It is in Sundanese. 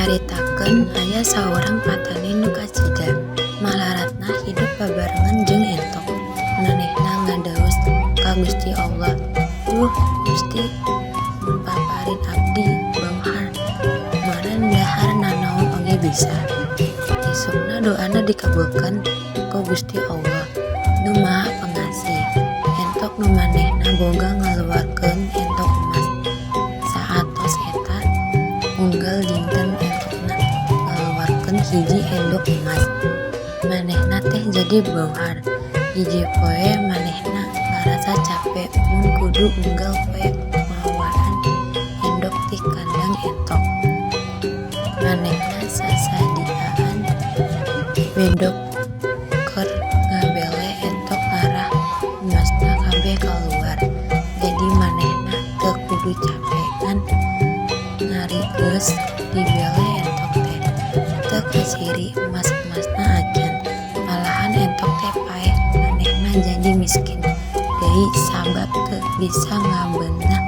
Caritakeun aya saurang patani nu kacida malaratna hidup babarengan jeung entok. Manehna ngadaos ka Gusti Allah, "Duh Gusti, mun paparin abdi beunghar, meureun dahar nanaon oge bisa." Isukna doana dikabulkeun ku Gusti Allah nu Maha Pengasih. Entok nu manehna boga ngaluarkeun entok emas. Saatos eta unggal dinten entokna ngaluarkeun hiji endok emas. Manehna teh jadi beunghar. Hiji poe manehna ngarasa capek mun kudu unggal poe ngaluaran endok ti kandang entok. Manehna sasadiaan wedok keur ngabele entok ngarah emasna kabeh kaluar. Jadi manehna teu kudu capekan ngarikeus dibele entok teh. Teu kasiri emas-emasna acan, malahan entok teh paeh manehna jadi miskin deui sabab teu bisa ngabeunah